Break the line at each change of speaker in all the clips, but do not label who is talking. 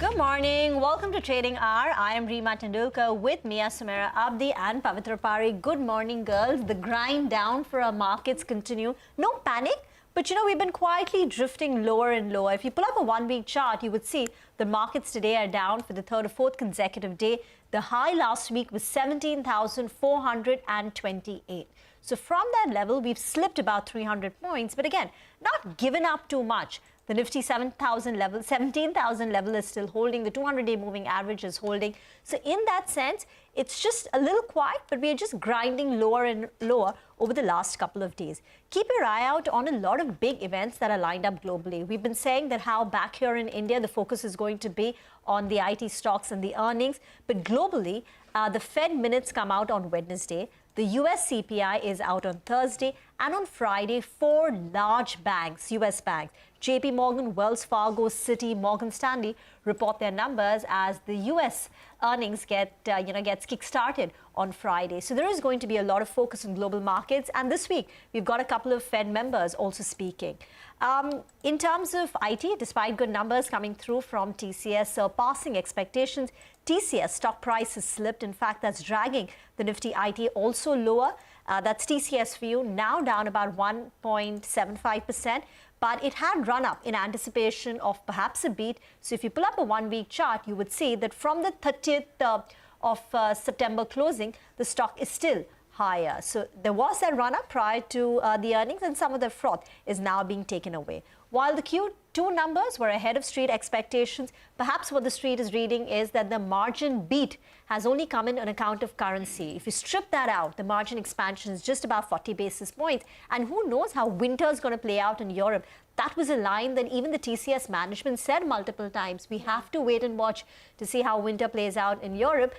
Good morning. Welcome to Trading Hour. I am Reema Tendulkar with Mia Sumera Abdi and Pavitra Pari. Good morning, girls. The grind down for our markets continue. No panic, but we've been quietly drifting lower and lower. If you pull up a one-week chart, you would see the markets today are down for the third or fourth consecutive day. The high last week was 17,428. So from that level, we've slipped about 300 points, but again, not given up too much. The Nifty 17,000 level is still holding. The 200-day moving average is holding. So in that sense, it's just a little quiet, but we are just grinding lower and lower over the last couple of days. Keep your eye out on a lot of big events that are lined up globally. We've been saying that how back here in India, the focus is going to be on the IT stocks and the earnings. But globally, the Fed minutes come out on Wednesday. The US CPI is out on Thursday, and on Friday, 4 large banks, US banks, JP Morgan, Wells Fargo, Citi, Morgan Stanley, report their numbers as the US earnings gets kick-started on Friday. So there is going to be a lot of focus on global markets, and this week we've got a couple of Fed members also speaking. In terms of IT, despite good numbers coming through from TCS surpassing expectations, TCS stock price has slipped. In fact, that's dragging the Nifty IT also lower. That's TCS view, now down about 1.75%. But it had run up in anticipation of perhaps a beat. So if you pull up a one-week chart, you would see that from the 30th of September closing, the stock is still higher. So there was a run-up prior to the earnings, and some of the froth is now being taken away. While the Q2 numbers were ahead of street expectations, perhaps what the street is reading is that the margin beat has only come in on account of currency. If you strip that out, the margin expansion is just about 40 basis points. And who knows how winter is going to play out in Europe. That was a line that even the TCS management said multiple times. We have to wait and watch to see how winter plays out in Europe.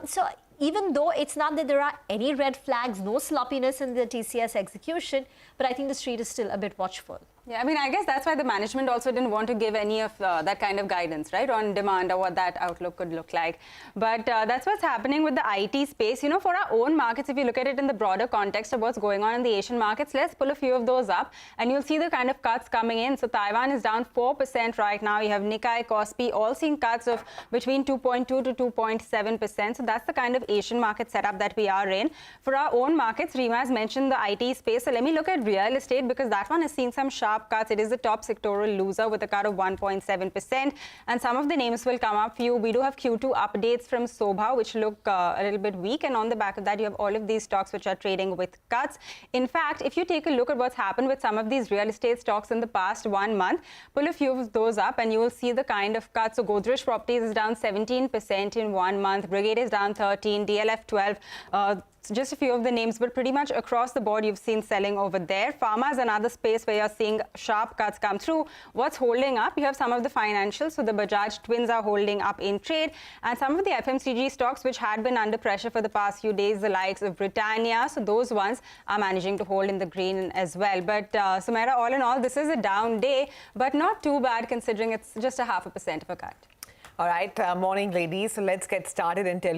So even though it's not that there are any red flags, no sloppiness in the TCS execution, but I think the street is still a bit watchful.
Yeah, I mean, I guess that's why the management also didn't want to give any of that kind of guidance, right, on demand or what that outlook could look like. But that's what's happening with the IT space. For our own markets, if you look at it in the broader context of what's going on in the Asian markets, let's pull a few of those up, and you'll see the kind of cuts coming in. So Taiwan is down 4% right now. You have Nikkei, Kospi, all seeing cuts of between 2.2 to 2.7%. So that's the kind of Asian market setup that we are in. For our own markets, Reema has mentioned the IT space. So let me look at real estate, because that one has seen some sharp cuts. It is the top sectoral loser with a cut of 1.7%, and some of the names will come up for you. We do have Q2 updates from Sobha, which look a little bit weak, and on the back of that, you have all of these stocks which are trading with cuts. In fact, if you take a look at what's happened with some of these real estate stocks in the past 1 month, pull a few of those up, and you will see the kind of cuts. So Godrej Properties is down 17% in 1 month, Brigade is down 13%, DLF 12%. Just a few of the names, but pretty much across the board, you've seen selling over there. Pharma is another space where you're seeing sharp cuts come through. What's holding up? You have some of the financials. So the Bajaj twins are holding up in trade, and some of the FMCG stocks which had been under pressure for the past few days, the likes of Britannia. So those ones are managing to hold in the green as well. But Sumera, all in all, this is a down day, but not too bad considering it's just a 0.5% of a cut.
All right, morning, ladies. So let's get started and tell